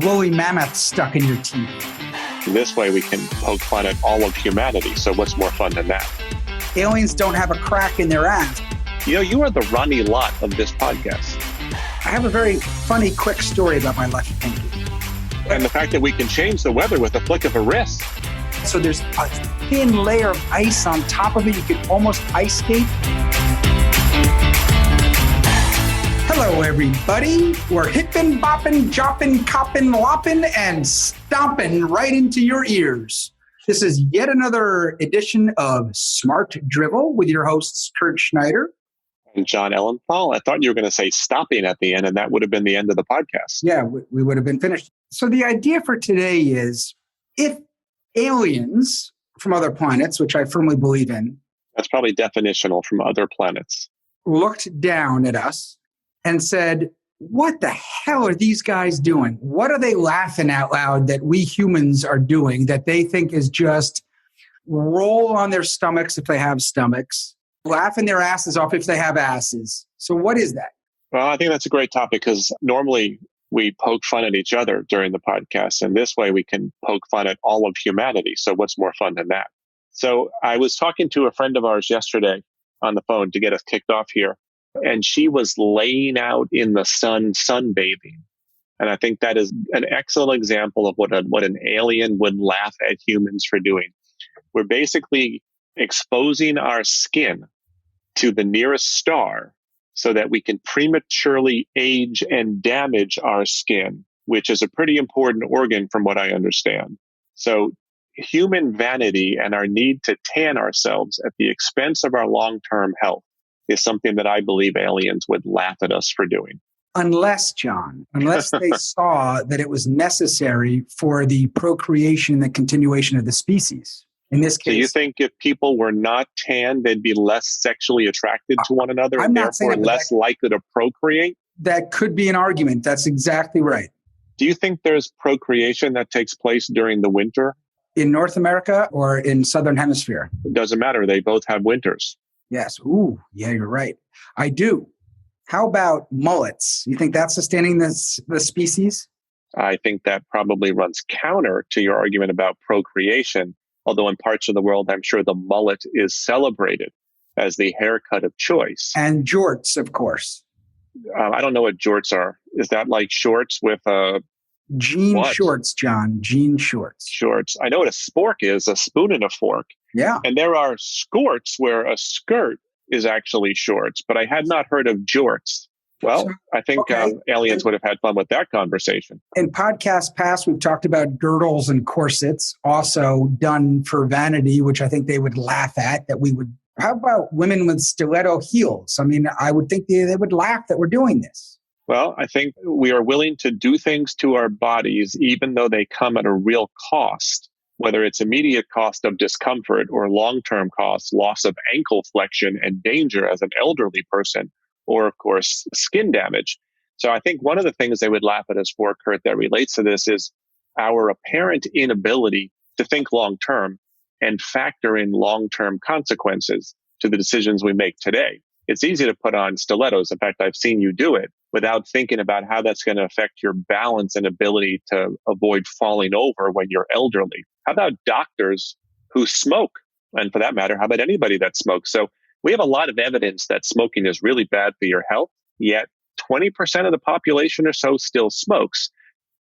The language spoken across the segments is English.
woolly mammoth stuck in your teeth. This way we can poke fun at all of humanity. So what's more fun than that? Aliens don't have a crack in their ass. You know, you are the Ronnie Lott of this podcast. I have a very funny, quick story about my lucky pinky. And the fact that we can change the weather with a flick of a wrist. So there's a thin layer of ice on top of it. You could almost ice skate. Hello, everybody. We're hippin', boppin', joppin', coppin', loppin', and stompin' right into your ears. This is yet another edition of Smart Drivel with your hosts, Kurt Schneider. And Jon Ellenthal. I thought you were going to say stopping at the end, and that would have been the end of the podcast. Yeah, we would have been finished. So the idea for today is if aliens from other planets, which I firmly believe in, that's probably definitional, from other planets, looked down at us and said, what the hell are these guys doing? What are they laughing out loud that we humans are doing that they think is just roll on their stomachs if they have stomachs, laughing their asses off if they have asses? So what is that? Well, I think that's a great topic because normally we poke fun at each other during the podcast, and this way we can poke fun at all of humanity. So what's more fun than that? So I was talking to a friend of ours yesterday on the phone to get us kicked off here, and she was laying out in the sun, sunbathing. And I think that is an excellent example of what an alien would laugh at humans for doing. We're basically exposing our skin to the nearest star so that we can prematurely age and damage our skin, which is a pretty important organ from what I understand. So human vanity and our need to tan ourselves at the expense of our long-term health is something that I believe aliens would laugh at us for doing. Unless they saw that it was necessary for the procreation and the continuation of the species. In this case, so you think if people were not tan, they'd be less sexually attracted to one another and therefore less likely to procreate? That could be an argument. That's exactly right. Do you think there's procreation that takes place during the winter? In North America or in Southern Hemisphere? It doesn't matter. They both have winters. Yes. Ooh, yeah, you're right. I do. How about mullets? You think that's sustaining the species? I think that probably runs counter to your argument about procreation. Although in parts of the world, I'm sure the mullet is celebrated as the haircut of choice. And jorts, of course. I don't know what jorts are. Is that like shorts with a... Jean shorts, John. Jean shorts. Shorts. I know what a spork is, a spoon and a fork. Yeah. And there are skirts where a skirt is actually shorts, but I had not heard of jorts. Well, I think aliens would have had fun with that conversation. In podcasts past, we've talked about girdles and corsets, also done for vanity, which I think they would laugh at, that we would. How about women with stiletto heels? I mean, I would think they would laugh that we're doing this. Well, I think we are willing to do things to our bodies, even though they come at a real cost, whether it's immediate cost of discomfort or long-term cost, loss of ankle flexion and danger as an elderly person, or, of course, skin damage. So I think one of the things they would laugh at us for, Kurt, that relates to this is our apparent inability to think long-term and factor in long-term consequences to the decisions we make today. It's easy to put on stilettos. In fact, I've seen you do it without thinking about how that's going to affect your balance and ability to avoid falling over when you're elderly. How about doctors who smoke? And for that matter, how about anybody that smokes? So we have a lot of evidence that smoking is really bad for your health, yet 20% of the population or so still smokes.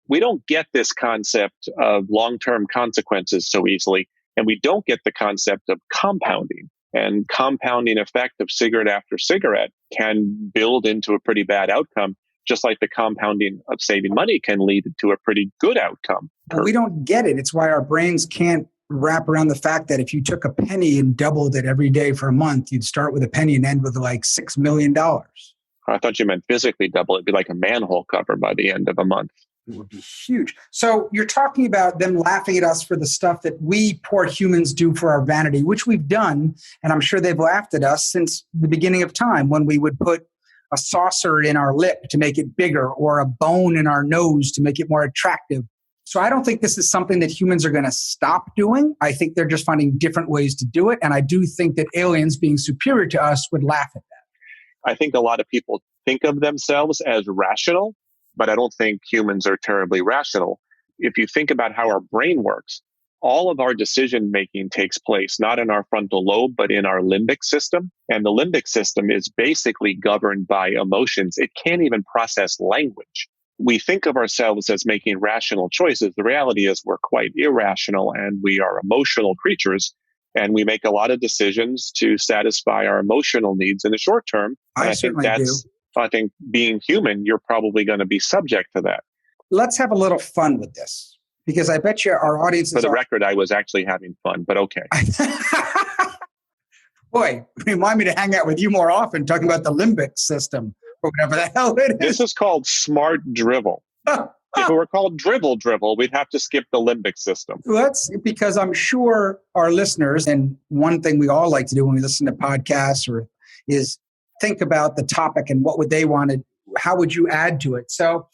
We don't get this concept of long-term consequences so easily, and we don't get the concept of compounding. And compounding effect of cigarette after cigarette can build into a pretty bad outcome, just like the compounding of saving money can lead to a pretty good outcome. But we don't get it. It's why our brains can't wrap around the fact that if you took a penny and doubled it every day for a month, you'd start with a penny and end with like $6 million. I thought you meant physically double. It'd be like a manhole cover by the end of a month. It would be huge. So you're talking about them laughing at us for the stuff that we poor humans do for our vanity, which we've done. And I'm sure they've laughed at us since the beginning of time when we would put a saucer in our lip to make it bigger or a bone in our nose to make it more attractive. So I don't think this is something that humans are going to stop doing. I think they're just finding different ways to do it. And I do think that aliens being superior to us would laugh at that. I think a lot of people think of themselves as rational, but I don't think humans are terribly rational. If you think about how our brain works, all of our decision making takes place not in our frontal lobe, but in our limbic system. And the limbic system is basically governed by emotions. It can't even process language. We think of ourselves as making rational choices. The reality is we're quite irrational and we are emotional creatures. And we make a lot of decisions to satisfy our emotional needs in the short term. And I think being human, you're probably going to be subject to that. Let's have a little fun with this, because I bet you our audience For the record, I was actually having fun, but okay. Boy, remind me to hang out with you more often talking about the limbic system or whatever the hell it is. This is called smart drivel. If it were called drivel, we'd have to skip the limbic system. That's because I'm sure our listeners, and one thing we all like to do when we listen to podcasts is think about the topic and what would they want to, how would you add to it? So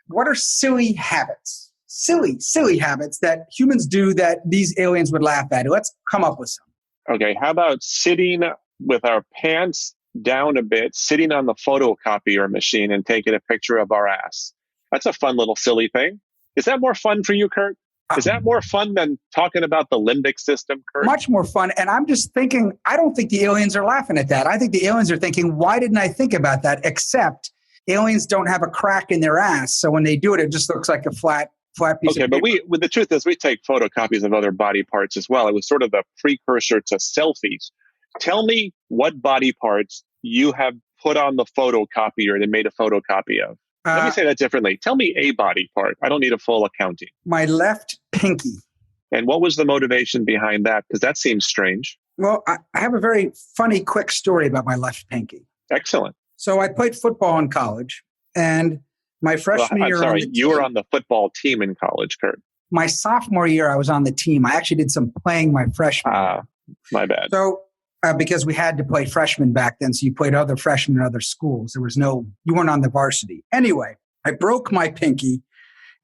what are silly habits? Silly habits that humans do that these aliens would laugh at? Let's come up with some. Okay, how about sitting with our pants down a bit, sitting on the photocopier machine and taking a picture of our ass? That's a fun little silly thing. Is that more fun for you, Kurt? Is that more fun than talking about the limbic system, Kurt? Much more fun. And I'm just thinking, I don't think the aliens are laughing at that. I think the aliens are thinking, why didn't I think about that? Except aliens don't have a crack in their ass. So when they do it, it just looks like a flat piece of paper. But the truth is we take photocopies of other body parts as well. It was sort of the precursor to selfies. Tell me what body parts you have put on the photocopier and made a photocopy of. Let me say that differently. Tell me a body part. I don't need a full accounting. My left pinky. And what was the motivation behind that? Because that seems strange. Well, I have a very funny, quick story about my left pinky. Excellent. So I played football in college, and my freshman year... I'm sorry, you were on the football team in college, Kurt. My sophomore year, I was on the team. I actually did some playing my freshman year. My bad. So because we had to play freshmen back then, so you played other freshmen in other schools. You weren't on the varsity. Anyway, I broke my pinky,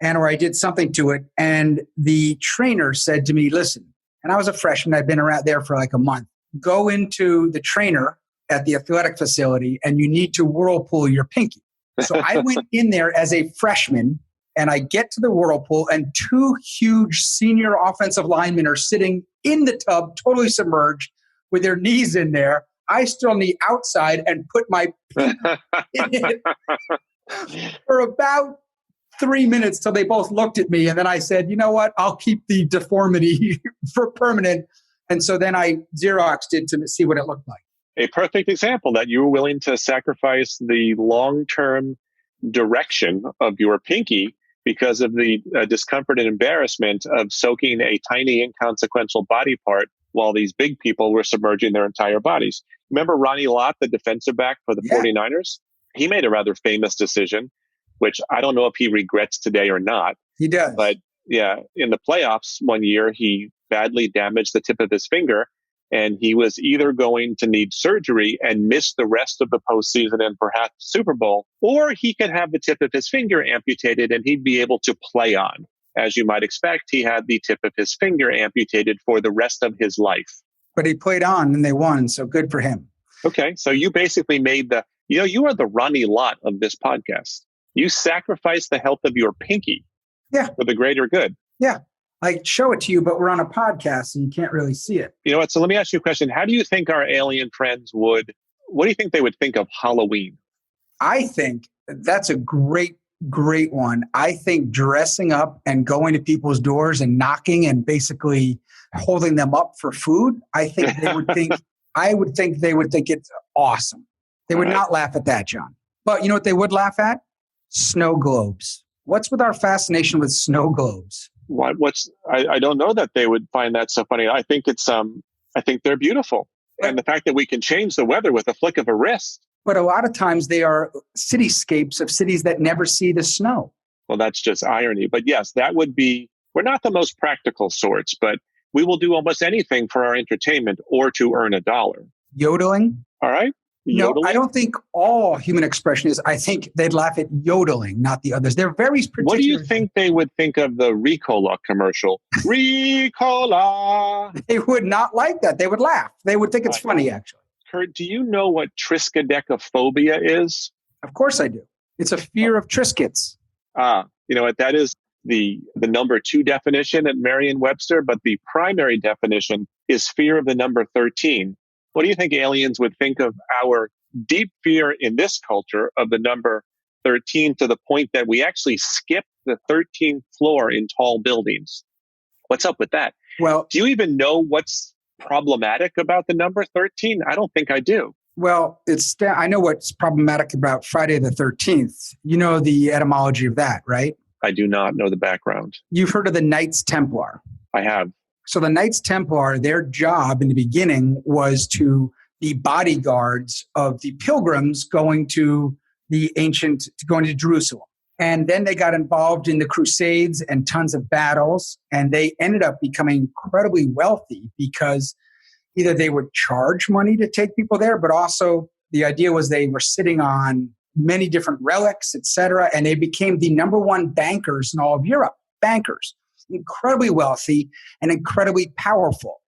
or I did something to it, and the trainer said to me, listen, and I was a freshman, I'd been around there for like a month, go into the trainer at the athletic facility and you need to whirlpool your pinky. So I went in there as a freshman, and I get to the whirlpool and two huge senior offensive linemen are sitting in the tub, totally submerged, with their knees in there. I stood on the outside and put my pinky in it for about 3 minutes till they both looked at me. And then I said, you know what? I'll keep the deformity for permanent. And so then I Xeroxed it to see what it looked like. A perfect example that you were willing to sacrifice the long-term direction of your pinky because of the discomfort and embarrassment of soaking a tiny, inconsequential body part while these big people were submerging their entire bodies. Remember Ronnie Lott, the defensive back for the 49ers? He made a rather famous decision, which I don't know if he regrets today or not. He does. But yeah, in the playoffs one year, he badly damaged the tip of his finger, and he was either going to need surgery and miss the rest of the postseason and perhaps Super Bowl, or he could have the tip of his finger amputated and he'd be able to play on. As you might expect, he had the tip of his finger amputated for the rest of his life. But he played on and they won, so good for him. Okay, so you basically made you are the Ronnie Lott of this podcast. You sacrificed the health of your pinky for the greater good. Yeah, I show it to you, but we're on a podcast, so you can't really see it. You know what? So let me ask you a question. How do you think our alien friends what do you think they would think of Halloween? I think that's a great one. I think dressing up and going to people's doors and knocking and basically holding them up for food, I think they would think, they would think it's awesome. They would not laugh at that, John. But you know what they would laugh at? Snow globes. What's with our fascination with snow globes? I don't know that they would find that so funny. I think I think they're beautiful. And the fact that we can change the weather with a flick of a wrist. But a lot of times they are cityscapes of cities that never see the snow. Well, that's just irony. But yes, that would be, we're not the most practical sorts, but we will do almost anything for our entertainment or to earn a dollar. Yodeling? All right. Yodeling? No, I don't think all human expression is. I think they'd laugh at yodeling, not the others. They're very particular. What do you think they would think of the Ricola commercial? Ricola! They would not like that. They would laugh. They would think it's funny, actually. Kurt, do you know what triskaidekaphobia is? Of course I do. It's a fear of Triscuits. You know what? That is the number 2 definition at Merriam-Webster, but the primary definition is fear of the number 13. What do you think aliens would think of our deep fear in this culture of the number 13 to the point that we actually skip the 13th floor in tall buildings? What's up with that? Well, do you even know what's problematic about the number 13? I don't think I do. Well, I know what's problematic about Friday the 13th. You know the etymology of that, right? I do not know the background. You've heard of the Knights Templar. I have. So the Knights Templar, their job in the beginning was to be bodyguards of the pilgrims going to Jerusalem. And then they got involved in the Crusades and tons of battles. And they ended up becoming incredibly wealthy because either they would charge money to take people there, but also the idea was they were sitting on many different relics, etc. And they became the number 1 bankers in all of Europe. Bankers, incredibly wealthy and incredibly powerful.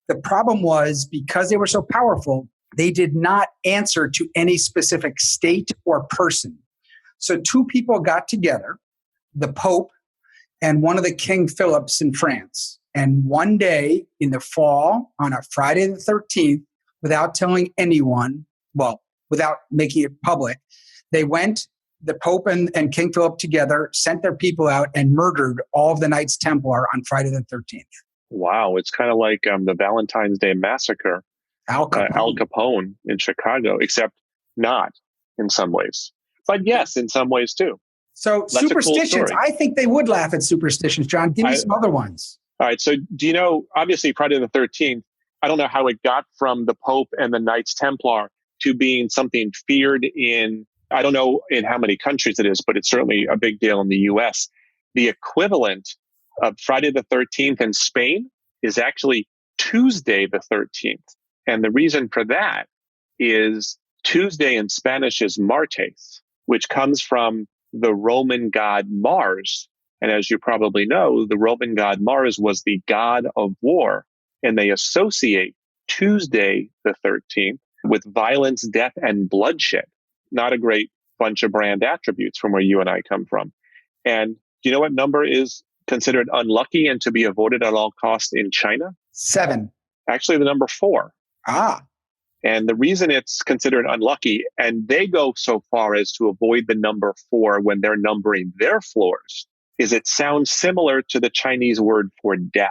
The problem was because they were so powerful, they did not answer to any specific state or person. So 2 people got together, the Pope and one of the King Philips in France. And one day in the fall, on a Friday the 13th, without telling anyone, well, without making it public, they went, the Pope and King Philip together, sent their people out and murdered all of the Knights Templar on Friday the 13th. Wow. It's kind of like the Valentine's Day Massacre, Al Capone in Chicago, except not in some ways. But yes, in some ways too. So that's superstitions, cool. I think they would laugh at superstitions, John. Give me some other ones. All right. So do you know, obviously Friday the 13th, I don't know how it got from the Pope and the Knights Templar to being something feared in, I don't know in how many countries it is, but it's certainly a big deal in the US. The equivalent of Friday the 13th in Spain is actually Tuesday the 13th. And the reason for that is Tuesday in Spanish is Martes, which comes from the Roman god Mars. And as you probably know, the Roman god Mars was the god of war. And they associate Tuesday the 13th with violence, death, and bloodshed. Not a great bunch of brand attributes from where you and I come from. And do you know what number is considered unlucky and to be avoided at all costs in China? 7. Actually, the number 4. Ah. And the reason it's considered unlucky, and they go so far as to avoid the number 4 when they're numbering their floors, is it sounds similar to the Chinese word for death.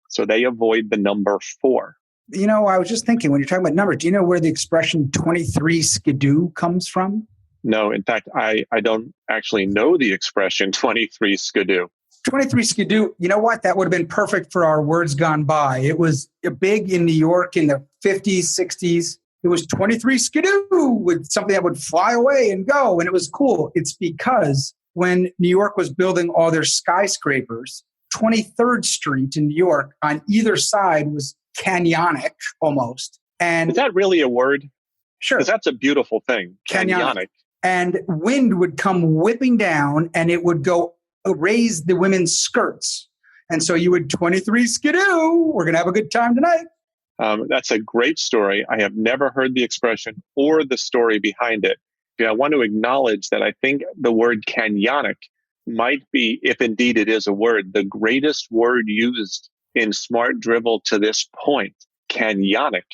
So they avoid the number 4. You know, I was just thinking, when you're talking about numbers, do you know where the expression 23 skidoo comes from? No, in fact, I don't actually know the expression 23 skidoo. 23 skidoo, you know what? That would have been perfect for our words gone by. It was big in New York in the 50s, 60s. It was 23 skidoo with something that would fly away and go. And it was cool. It's because when New York was building all their skyscrapers, 23rd Street in New York on either side was canyonic almost. And is that really a word? Sure. Because that's a beautiful thing. Canyonic. And wind would come whipping down and it would go raise the women's skirts. And so you would 23 skidoo. We're going to have a good time tonight. That's a great story. I have never heard the expression or the story behind it. I want to acknowledge that I think the word canyonic might be, if indeed it is a word, the greatest word used in smart drivel to this point. Canyonic.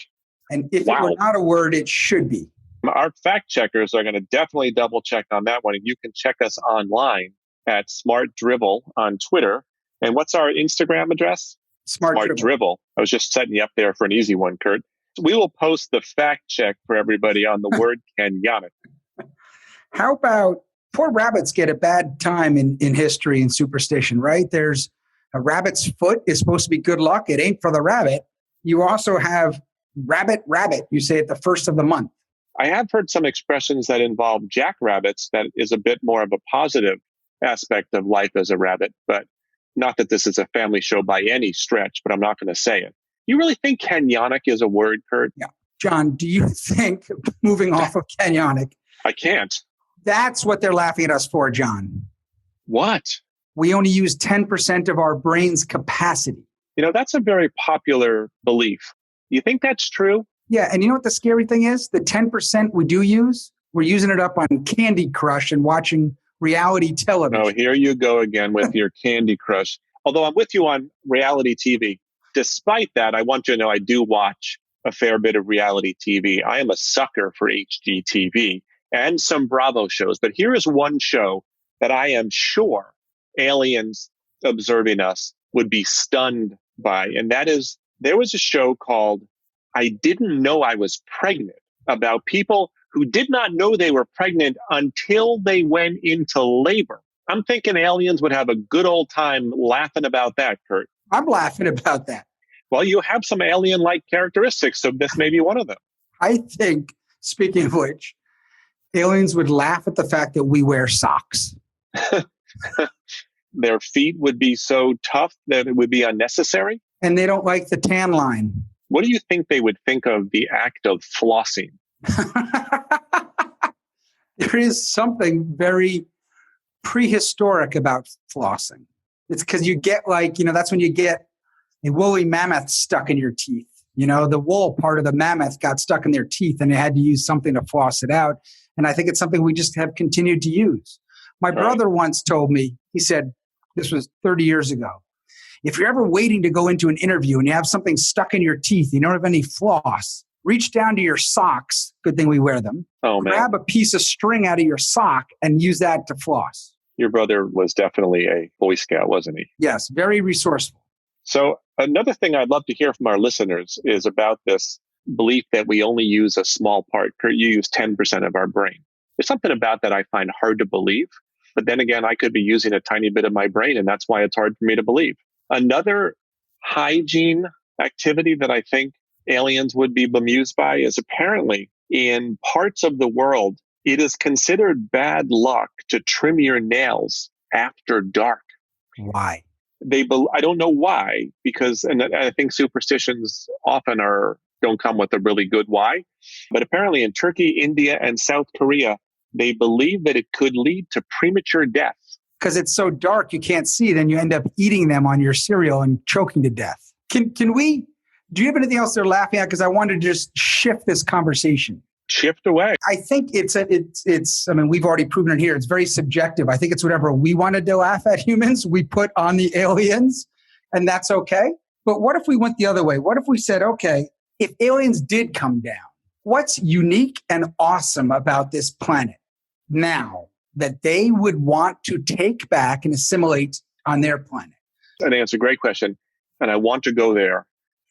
And if it were not a word, it should be. Our fact checkers are going to definitely double check on that one. And you can check us online at Smart Drivel on Twitter. And what's our Instagram address? Smart Drivel. I was just setting you up there for an easy one, Kurt. We will post the fact check for everybody on the word canyonic. How about poor rabbits get a bad time in history and superstition, right? There's a rabbit's foot is supposed to be good luck. It ain't for the rabbit. You also have rabbit. You say it the first of the month. I have heard some expressions that involve jackrabbits that is a bit more of a positive aspect of life as a rabbit, but not that this is a family show by any stretch, but I'm not going to say it. You really think canyonic is a word, Kurt? Yeah. John, do you think, moving off of canyonic, I can't. That's what they're laughing at us for, John. What? We only use 10% of our brain's capacity. You know, that's a very popular belief. You think that's true? Yeah, and you know what the scary thing is? The 10% we do use, we're using it up on Candy Crush and watching reality television. Oh, here you go again with your Candy Crush. Although I'm with you on reality TV. Despite that, I want you to know I do watch a fair bit of reality TV. I am a sucker for HGTV and some Bravo shows. But here is one show that I am sure aliens observing us would be stunned by. And that is, there was a show called I Didn't Know I Was Pregnant, about people who did not know they were pregnant until they went into labor. I'm thinking aliens would have a good old time laughing about that, Kurt. I'm laughing about that. Well, you have some alien-like characteristics, so this may be one of them. I think, speaking of which, aliens would laugh at the fact that we wear socks. Their feet would be so tough that it would be unnecessary. And they don't like the tan line. What do you think they would think of the act of flossing? There is something very prehistoric about flossing. It's because you get that's when you get a woolly mammoth stuck in your teeth. The wool part of the mammoth got stuck in their teeth and they had to use something to floss it out. And I think it's something we just have continued to use. My brother once told me, he said, this was 30 years ago, if you're ever waiting to go into an interview and you have something stuck in your teeth, you don't have any floss, reach down to your socks. Good thing we wear them. Grab a piece of string out of your sock and use that to floss. Your brother was definitely a Boy Scout, wasn't he? Yes, very resourceful. So another thing I'd love to hear from our listeners is about this belief that we only use a small part. Kurt, you use 10% of our brain. There's something about that I find hard to believe. But then again, I could be using a tiny bit of my brain, and that's why it's hard for me to believe. Another hygiene activity that I think aliens would be bemused by is apparently in parts of the world, it is considered bad luck to trim your nails after dark. Why? I don't know why, because, and I think superstitions often don't come with a really good why. But apparently in Turkey, India, and South Korea, they believe that it could lead to premature death. Because it's so dark, you can't see. Then you end up eating them on your cereal and choking to death. Can we, do you have anything else they're laughing at? Because I wanted to just shift this conversation. Shift away. I think it's, we've already proven it here. It's very subjective. I think it's whatever we wanted to laugh at humans, we put on the aliens, and that's okay. But what if we went the other way? What if we said, okay, if aliens did come down, what's unique and awesome about this planet now that they would want to take back and assimilate on their planet? And it's a great question. And I want to go there.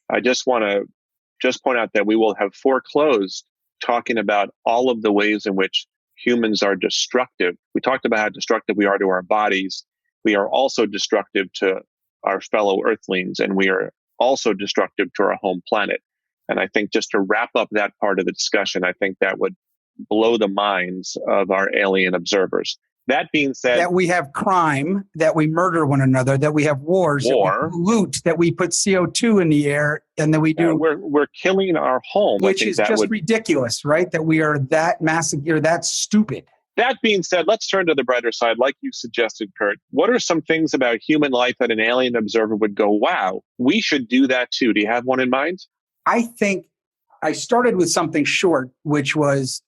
I just want to point out that we will have foreclosed talking about all of the ways in which humans are destructive. We talked about how destructive we are to our bodies. We are also destructive to our fellow earthlings, and we are also destructive to our home planet. And I think just to wrap up that part of the discussion, I think that would blow the minds of our alien observers. That being said, that we have crime, that we murder one another, that we have wars, that we pollute, that we put CO2 in the air, and that we do. We're killing our home, which is just ridiculous, right? That we are that massive, that stupid. That being said, let's turn to the brighter side, like you suggested, Kurt. What are some things about human life that an alien observer would go, "Wow, we should do that too"? Do you have one in mind? I think I started with something short, which was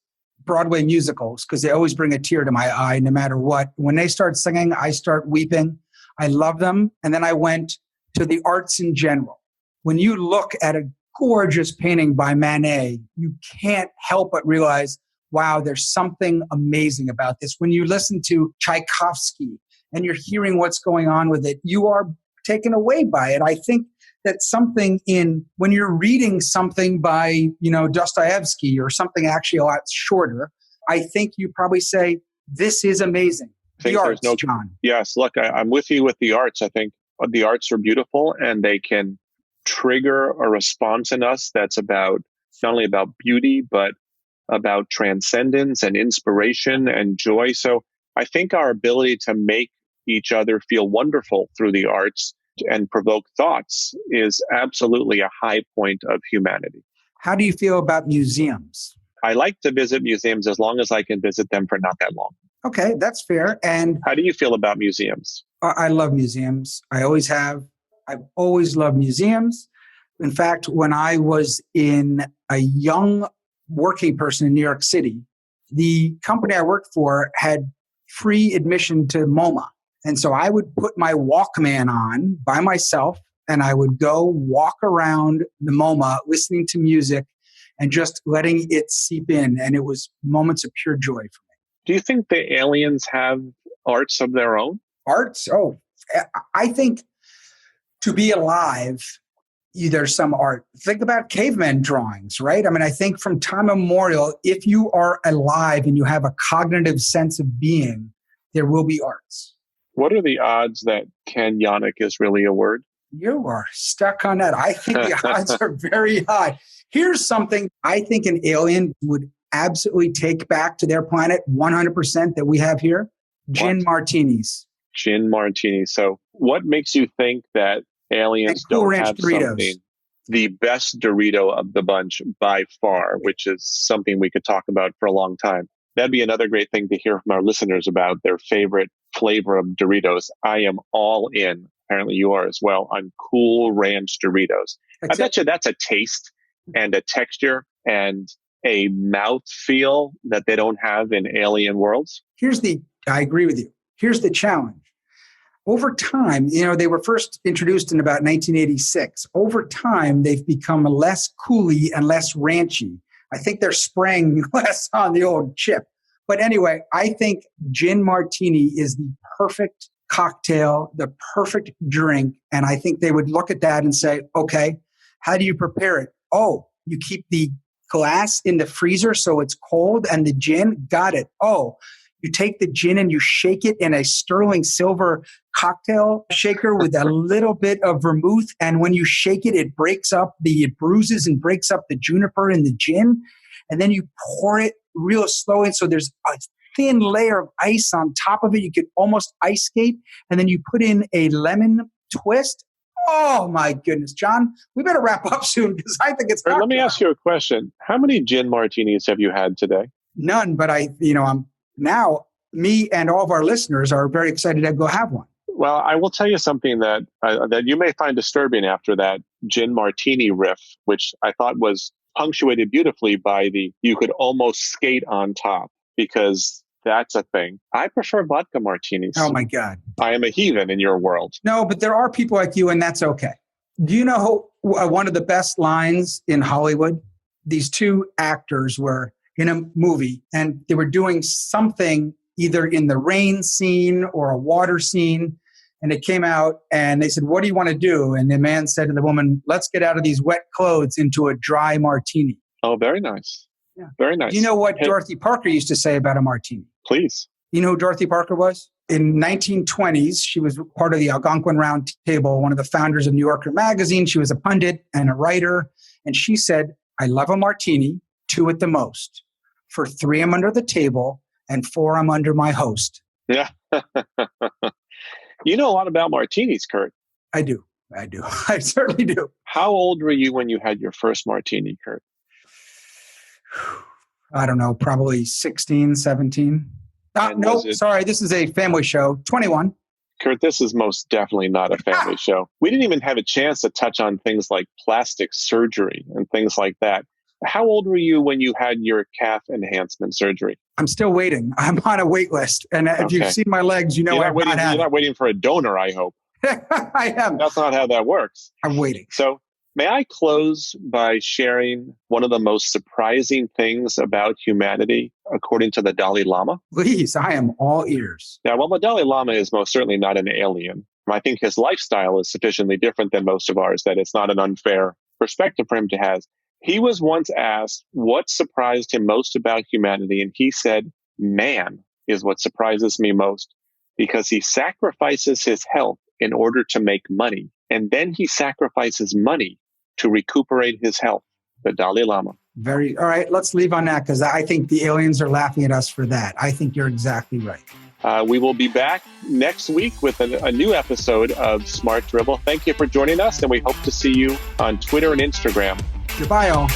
Broadway musicals, because they always bring a tear to my eye no matter what. When they start singing, I start weeping. I love them. And then I went to the arts in general. When you look at a gorgeous painting by Manet, you can't help but realize, wow, there's something amazing about this. When you listen to Tchaikovsky and you're hearing what's going on with it, you are taken away by it. I think that something when you're reading something by, Dostoevsky or something actually a lot shorter, I think you probably say, this is amazing. The arts, John. Yes, look, I'm with you with the arts. I think the arts are beautiful and they can trigger a response in us that's not only about beauty, but about transcendence and inspiration and joy. So I think our ability to make each other feel wonderful through the arts and provoke thoughts is absolutely a high point of humanity. How do you feel about museums? I like to visit museums as long as I can visit them for not that long. Okay, that's fair. And how do you feel about museums? I love museums. I always have. I've always loved museums. In fact, when I was a young working person in New York City, the company I worked for had free admission to MoMA. And so I would put my Walkman on by myself and I would go walk around the MoMA listening to music and just letting it seep in. And it was moments of pure joy for me. Do you think the aliens have arts of their own? Arts? Oh, I think to be alive, there's some art. Think about caveman drawings, right? I mean, I think from time immemorial, if you are alive and you have a cognitive sense of being, there will be arts. What are the odds that Canyonic is really a word? You are stuck on that. I think the odds are very high. Here's something I think an alien would absolutely take back to their planet 100% that we have here. Gin martinis. Gin martinis. So what makes you think that aliens Cool don't Ranch have Doritos. something? The best Dorito of the bunch by far, which is something we could talk about for a long time. That'd be another great thing to hear from our listeners about their favorite flavor of Doritos. I am all in. Apparently you are as well on Cool Ranch Doritos. I bet you that's a taste and a texture and a mouth feel that they don't have in alien worlds. I agree with you. Here's the challenge. Over time, they were first introduced in about 1986. Over time, they've become less coolie and less ranchy. I think they're spraying less on the old chip. But anyway, I think gin martini is the perfect cocktail, the perfect drink. And I think they would look at that and say, okay, how do you prepare it? Oh, you keep the glass in the freezer so it's cold and the gin, got it. Oh, you take the gin and you shake it in a sterling silver cocktail shaker with a little bit of vermouth. And when you shake it, it bruises and breaks up the juniper in the gin. And then you pour it real slow. And so there's a thin layer of ice on top of it. You could almost ice skate. And then you put in a lemon twist. Oh my goodness, John, we better wrap up soon because I think it's time. Let me ask you a question. How many gin martinis have you had today? None, but I'm now me and all of our listeners are very excited to go have one. Well, I will tell you something that you may find disturbing after that gin martini riff, which I thought was punctuated beautifully by you could almost skate on top, because that's a thing. I prefer vodka martinis. Oh my God. I am a heathen in your world. No, but there are people like you and that's okay. Do you know one of the best lines in Hollywood? These two actors were in a movie and they were doing something either in the rain scene or a water scene. And it came out and they said, what do you want to do? And the man said to the woman, let's get out of these wet clothes into a dry martini. Oh, very nice. Yeah. Very nice. Do you know what Dorothy Parker used to say about a martini? Please. You know who Dorothy Parker was? In 1920s, she was part of the Algonquin Round Table, one of the founders of New Yorker magazine. She was a pundit and a writer. And she said, I love a martini, 2 at the most. For 3, I'm under the table, and 4, I'm under my host. Yeah. You know a lot about martinis, Kurt. I do. I certainly do. How old were you when you had your first martini, Kurt? I don't know, probably 16, 17. Sorry, this is a family show. 21. Kurt, this is most definitely not a family show. We didn't even have a chance to touch on things like plastic surgery and things like that. How old were you when you had your calf enhancement surgery? I'm still waiting. I'm on a wait list. And if you've seen my legs, you know you're not waiting for a donor, I hope. I am. That's not how that works. I'm waiting. So may I close by sharing one of the most surprising things about humanity, according to the Dalai Lama? Please, I am all ears. Now, while the Dalai Lama is most certainly not an alien, I think his lifestyle is sufficiently different than most of ours that it's not an unfair perspective for him to have. He was once asked what surprised him most about humanity, and he said, man is what surprises me most, because he sacrifices his health in order to make money, and then he sacrifices money to recuperate his health. The Dalai Lama. All right, let's leave on that, because I think the aliens are laughing at us for that. I think you're exactly right. We will be back next week with a new episode of Smart Drivel. Thank you for joining us, and we hope to see you on Twitter and Instagram. Goodbye, all.